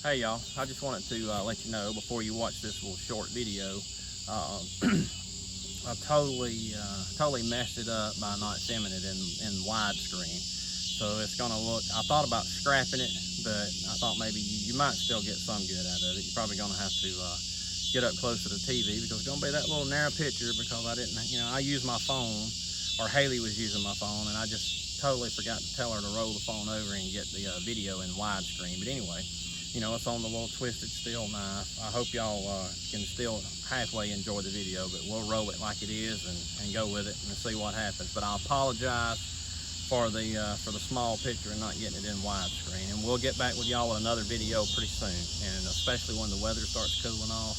Hey y'all, I just wanted to let you know before you watch this little short video, uh, I totally messed it up by not filming it in widescreen. So it's gonna look, I thought about scrapping it, but I thought maybe you might still get some good out of it. You're probably gonna have to get up close to the TV because it's gonna be that little narrow picture because I didn't, I used my phone, or Haley was using my phone, and I just totally forgot to tell her to roll the phone over and get the video in widescreen. But anyway, it's on the little twisted steel knife. I hope y'all can still halfway enjoy the video, but we'll roll it like it is and go with it and see what happens. But I apologize for the small picture and not getting it in widescreen. And we'll get back with y'all with another video pretty soon. And especially when the weather starts cooling off.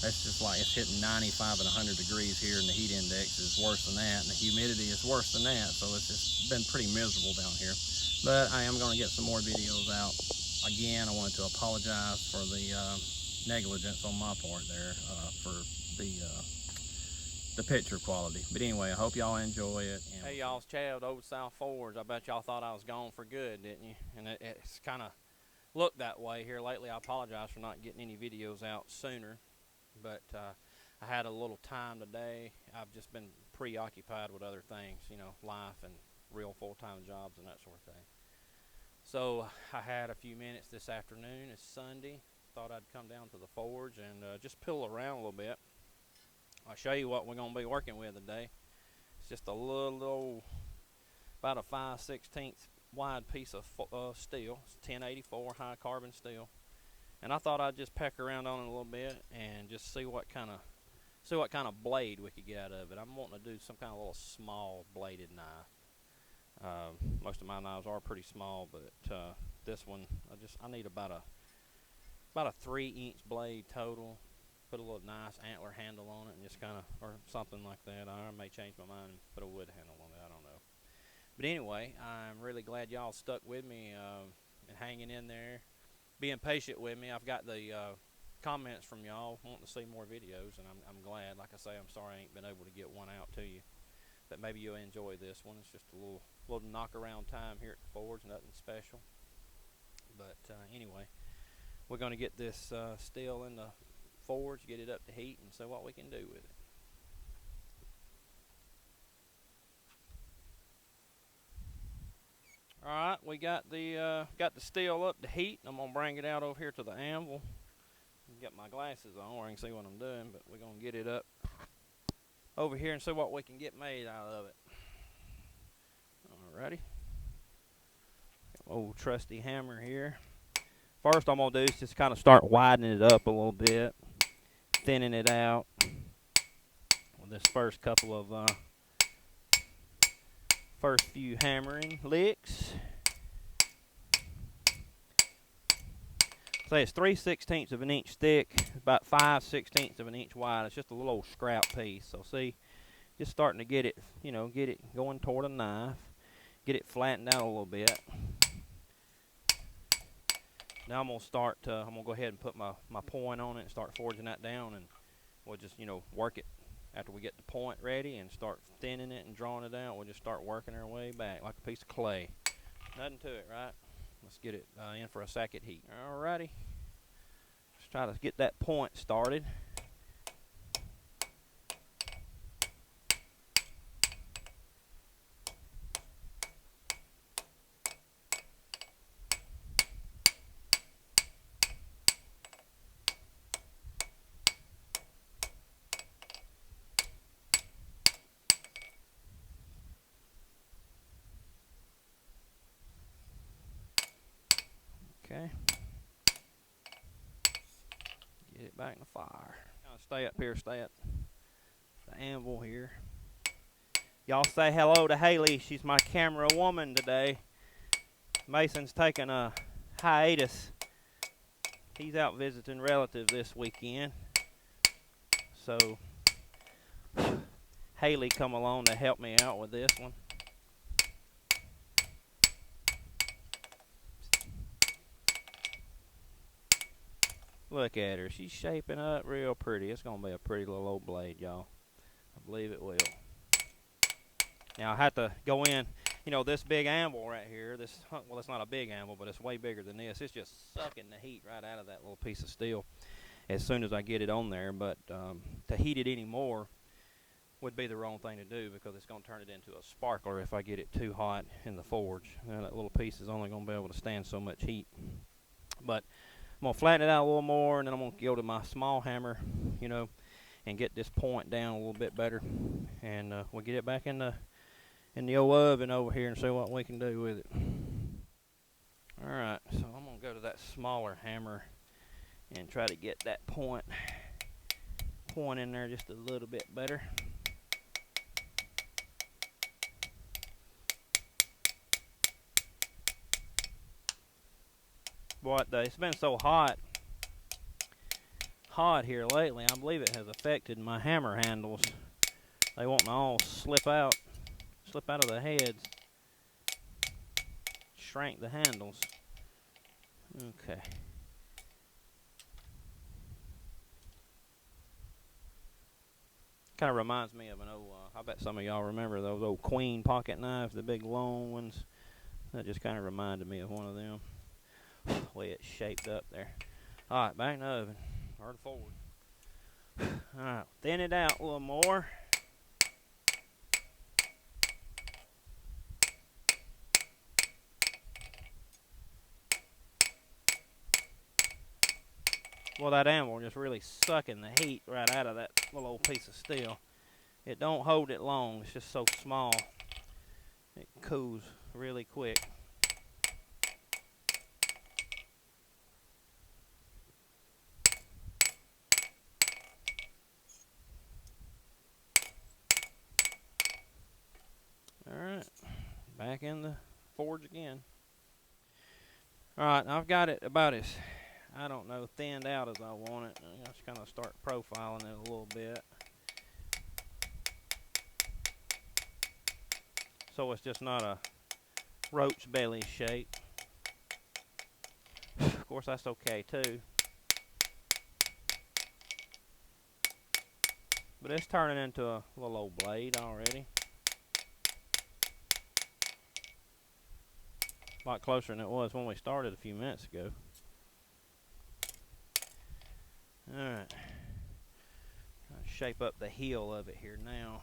That's just like it's hitting 95 and 100 degrees here, and the heat index is worse than that, and the humidity is worse than that. So it's just been pretty miserable down here. But I am going to get some more videos out. Again, I wanted to apologize for the negligence on my part there for the picture quality. But anyway, I hope y'all enjoy it. Hey y'all, it's Chad with Old South Forge. I bet y'all thought I was gone for good, didn't you? And it's kind of looked that way here lately. I apologize for not getting any videos out sooner, but I had a little time today. I've just been preoccupied with other things, life and real full-time jobs and that sort of thing. So I had a few minutes this afternoon. It's Sunday. Thought I'd come down to the forge and just piddle around a little bit. I'll show you what we're going to be working with today. It's just a little, about a 5/16 wide piece of steel. It's 1084 high carbon steel. And I thought I'd just peck around on it a little bit and just see what kind of blade we could get out of it. I'm wanting to do some kind of little small bladed knife. Most of my knives are pretty small, but this one I need about a 3-inch blade total. Put a little nice antler handle on it and just or something like that. I may change my mind and put a wood handle on it. I don't know. But anyway, I'm really glad y'all stuck with me and hanging in there, being patient with me. I've got the comments from y'all wanting to see more videos, and I'm glad. Like I say, I'm sorry I ain't been able to get one out to you, but maybe you'll enjoy this one. It's just a little knock around time here at the forge, nothing special. But anyway, we're going to get this steel in the forge, get it up to heat, and see what we can do with it. All right, we got the steel up to heat. I'm gonna bring it out over here to the anvil. Get my glasses on where I can see what I'm doing, but we're gonna get it up over here and see what we can get made out of it. Alrighty, old trusty hammer here. First I'm gonna do is just kind of start widening it up a little bit, thinning it out with this first couple of first few hammering licks. Say it's 3/16 of an inch thick, about 5/16 of an inch wide. It's just a little old scrap piece. So see, just starting to get it, get it going toward a knife, get it flattened out a little bit. Now I'm gonna start. I'm gonna go ahead and put my point on it and start forging that down, and we'll just work it. After we get the point ready and start thinning it and drawing it out, we'll just start working our way back like a piece of clay. Nothing to it, right? Let's get it in for a second heat. Alrighty. Let's try to get that point started. Okay. Get it back in the fire. Now stay up here, stay at the anvil here. Y'all say hello to Haley. She's my camera woman today. Mason's taking a hiatus. He's out visiting relatives this weekend. So Haley come along to help me out with this one. Look at her. She's shaping up real pretty. It's going to be a pretty little old blade, y'all. I believe it will. Now, I have to go in you know, this big anvil right here, well, it's not a big anvil, but it's way bigger than this. It's just sucking the heat right out of that little piece of steel as soon as I get it on there. But to heat it anymore would be the wrong thing to do, because it's going to turn it into a sparkler if I get it too hot in the forge. And that little piece is only going to be able to stand so much heat. But I'm going to flatten it out a little more, and then I'm going to go to my small hammer, you know, and get this point down a little bit better. And we'll get it back in the old oven over here and see what we can do with it. Alright, so I'm going to go to that smaller hammer and try to get that point in there just a little bit better. Boy, it's been so hot here lately. I believe it has affected my hammer handles. They won't all slip out of the heads, shrank the handles. Okay. Kind of reminds me of an old, I bet some of y'all remember those old Queen pocket knives, the big long ones. That just kind of reminded me of one of them. The way it's shaped up there. Alright, back in the oven, or the forward. Alright, thin it out a little more. Well, that anvil just really sucking the heat right out of that little old piece of steel. It don't hold it long. It's just so small. It cools really quick. Alright, back in the forge again. Alright, I've got it about as, I don't know, thinned out as I want it. I just kind of start profiling it a little bit. So it's just not a roach belly shape. Of course, that's okay too. But it's turning into a little old blade already. A lot closer than it was when we started a few minutes ago. Alright. Shape up the heel of it here now.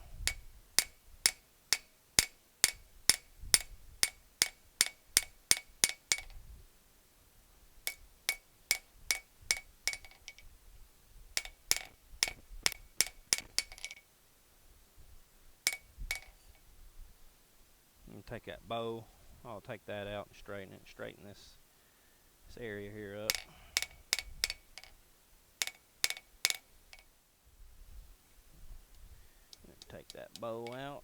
And take that bow. I'll take that out and straighten this area here up. Take that bow out.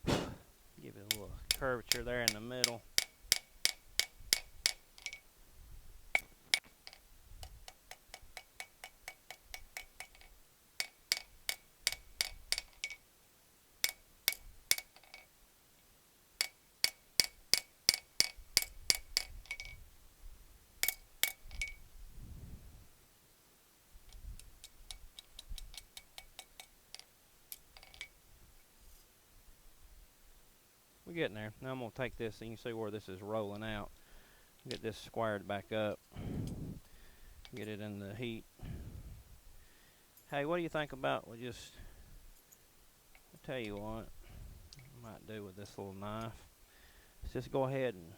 Give it a little curvature there in the middle. We're getting there. Now I'm going to take this, and you can see where this is rolling out. Get this squared back up. Get it in the heat. Hey, what do you think about, I'll tell you what I might do with this little knife. Let's just go ahead and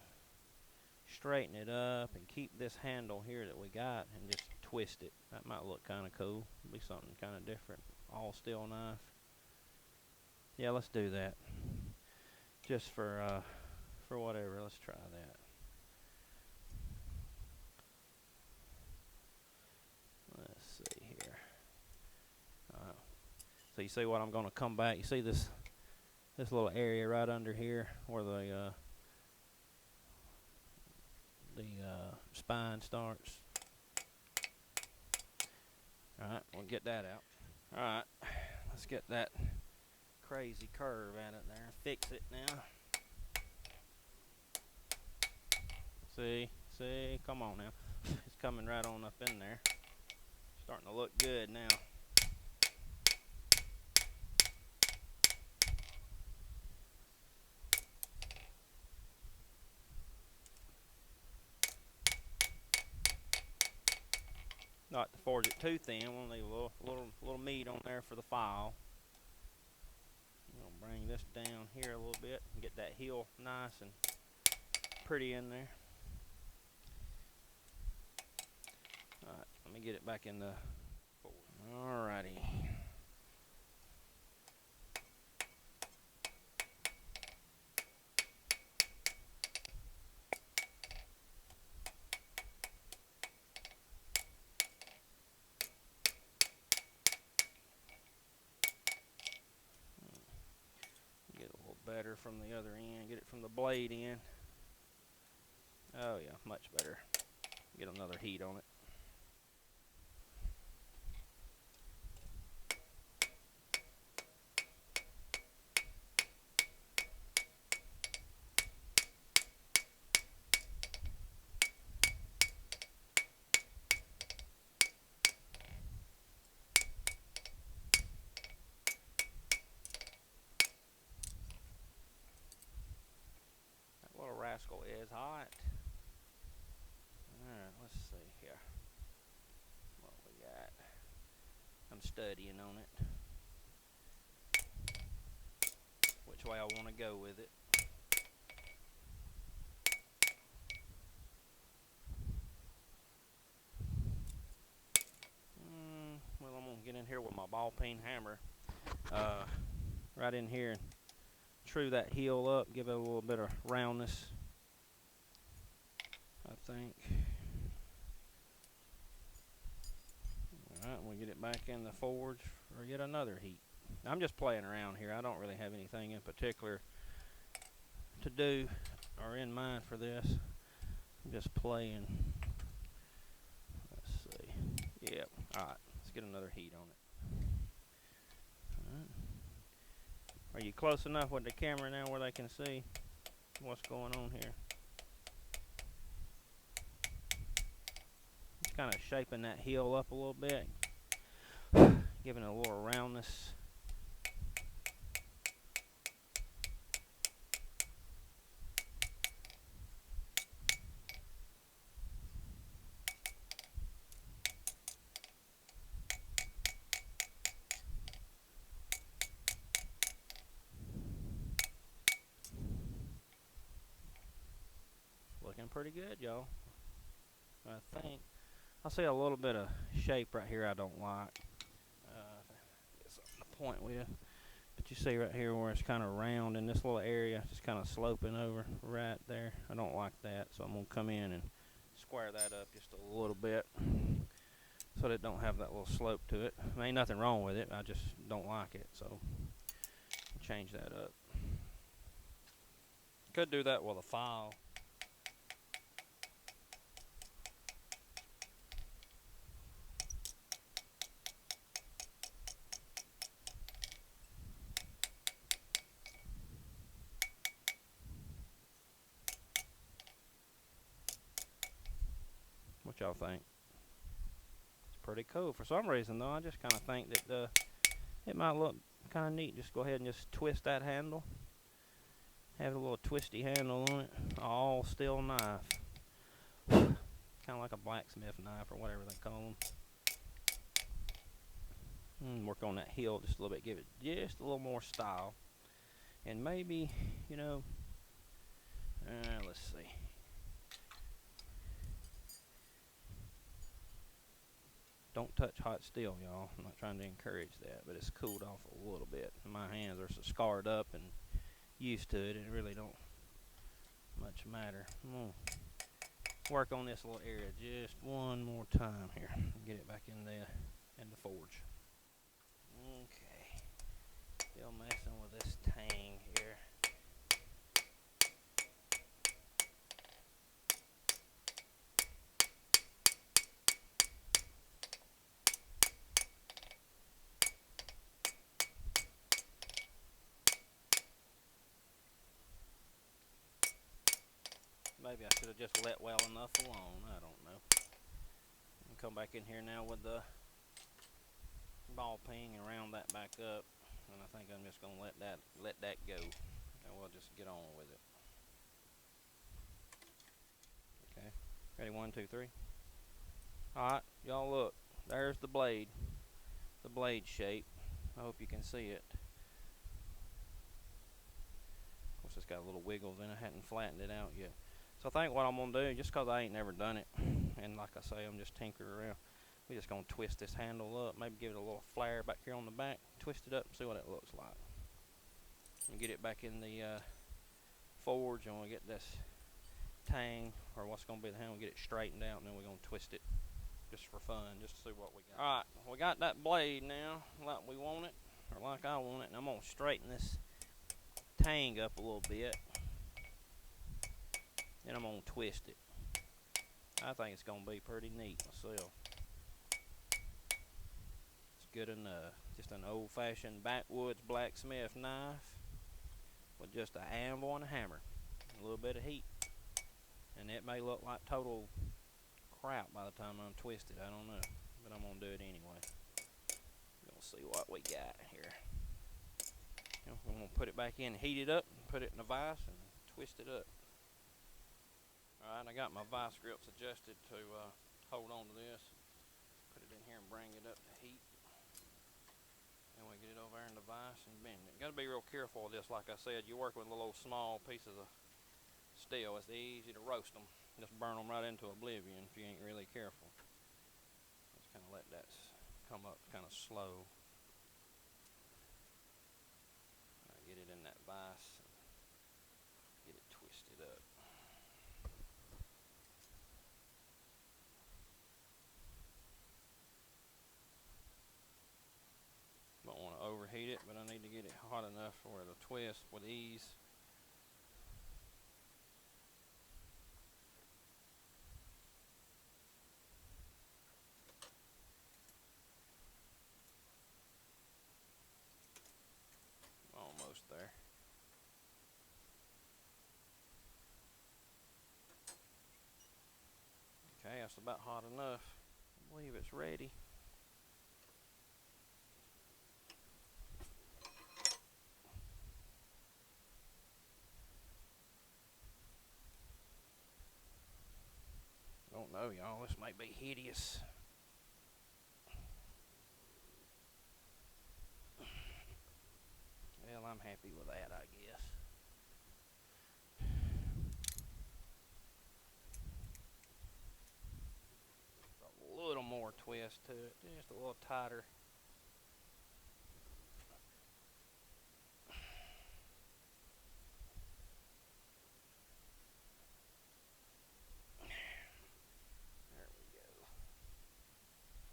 straighten it up and keep this handle here that we got and just twist it. That might look kind of cool. It'll be something kind of different. All steel knife. Yeah, let's do that. Just for whatever. Let's try that. Let's see here. So you see what I'm going to come back. You see this little area right under here where the spine starts. All right, we'll get that out. All right, let's get that crazy curve at it there. Fix it now. See, come on now. It's coming right on up in there. Starting to look good now. Not to forge it too thin. We'll leave a little meat on there for the file. We'll bring this down here a little bit and get that heel nice and pretty in there. Alright, let me get it back in the forge. Alrighty. Get a little better from the other end. Get it from the blade end. Oh yeah, much better. Get another heat on it. That little rascal is hot. Alright, let's see here what we got. I'm studying on it, which way I want to go with it. Well, I'm going to get in here with my ball peen hammer right in here and true that heel up, give it a little bit of roundness, I think. Alright, we'll get it back in the forge for yet another heat. I'm just playing around here. I don't really have anything in particular to do or in mind for this. I'm just playing. Let's see. Yep. Alright, let's get another heat on it. Alright. Are you close enough with the camera now where they can see what's going on here? Just kind of shaping that heel up a little bit, giving it a little roundness. Looking pretty good, y'all. I think I see a little bit of shape right here I don't like. Get something to point with. But you see right here where it's kind of round in this little area, just kind of sloping over right there. I don't like that, so I'm going to come in and square that up just a little bit so that it don't have that little slope to it. There ain't nothing wrong with it, I just don't like it, so change that up. Could do that with a file. What y'all think? It's pretty cool. For some reason though, I just kind of think that it might look kind of neat. Just go ahead and just twist that handle. Have a little twisty handle on it. All steel knife. Kind of like a blacksmith knife or whatever they call them. Work on that heel just a little bit. Give it just a little more style. And maybe, you know, let's see. Don't touch hot steel, y'all. I'm not trying to encourage that, but it's cooled off a little bit. My hands are so scarred up and used to it, it really don't much matter. I'm gonna work on this little area just one more time here. Get it back in the forge. Okay. Still messing with this tang here. Maybe I should have just let well enough alone. I don't know. Come back in here now with the ball peen and round that back up. And I think I'm just gonna let that go. And we'll just get on with it. Okay. Ready? 1, 2, 3. Alright, y'all look. there's the blade shape. I hope you can see it. Of course, it's got a little wiggles in it. I hadn't flattened it out yet. So I think what I'm gonna do, just cause I ain't never done it, and like I say, I'm just tinkering around, we're just gonna twist this handle up, maybe give it a little flare back here on the back, twist it up and see what it looks like. And get it back in the forge, and we'll get this tang, or what's gonna be the handle, get it straightened out, and then we're gonna twist it just for fun, just to see what we got. Alright, we got that blade now, like we want it, or like I want it, and I'm gonna straighten this tang up a little bit. Then I'm gonna twist it. I think it's gonna be pretty neat myself. It's good enough. Just an old-fashioned backwoods blacksmith knife with just an anvil and a hammer, a little bit of heat, and it may look like total crap by the time I'm twisted. I don't know, but I'm gonna do it anyway. We're gonna see what we got here. I'm gonna put it back in, heat it up, and put it in a vise and twist it up. Alright, I got my vice grips adjusted to hold on to this. Put it in here and bring it up to heat. And we get it over there in the vise and bend it. Gotta be real careful with this. Like I said, you work with little small pieces of steel. It's easy to roast them. Just burn them right into oblivion if you ain't really careful. Just kind of let that come up kind of slow. Get it in that vise and get it twisted up. Don't want to overheat it, but I need to get it hot enough for it to twist with ease. Almost there. Okay, that's about hot enough. I believe it's ready. Don't know, y'all. This might be hideous. Well, I'm happy with that, I guess. A little more twist to it, just a little tighter. There we go.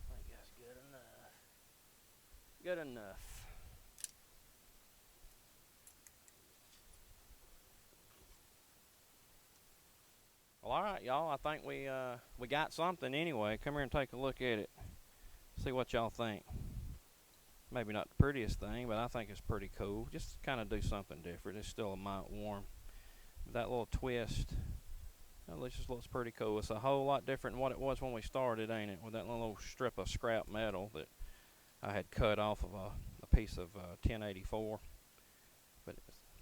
I think that's good enough. Good enough. Well, all right, y'all. I think we got something anyway. Come here and take a look at it. See what y'all think. Maybe not the prettiest thing, but I think it's pretty cool. Just kind of do something different. It's still a mite warm. But that little twist, it just looks pretty cool. It's a whole lot different than what it was when we started, ain't it? With that little strip of scrap metal that I had cut off of a piece of 1084. But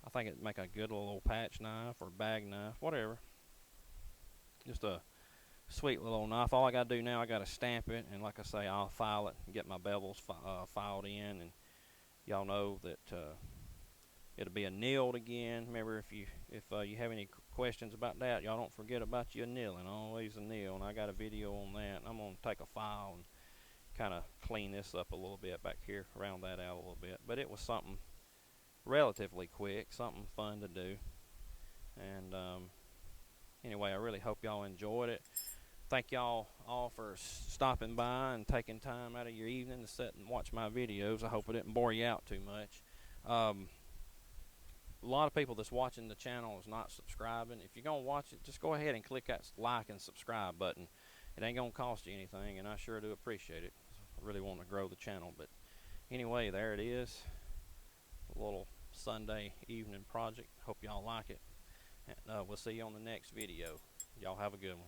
I think it'd make a good little patch knife or bag knife, whatever. Just a sweet little knife. All I gotta do now, I gotta stamp it, and like I say, I'll file it and get my bevels filed in, and y'all know that it'll be annealed again. Remember, if you have any questions about that, y'all don't forget about your annealing. Always anneal, and I got a video on that. And I'm gonna take a file and kind of clean this up a little bit back here, round that out a little bit. But it was something relatively quick, something fun to do, and anyway, I really hope y'all enjoyed it. Thank y'all all for stopping by and taking time out of your evening to sit and watch my videos. I hope I didn't bore you out too much. A lot of people that's watching the channel is not subscribing. If you're going to watch it, just go ahead and click that like and subscribe button. It ain't going to cost you anything, and I sure do appreciate it. I really want to grow the channel. But anyway, there it is. A little Sunday evening project. Hope y'all like it. And we'll see you on the next video. Y'all have a good one.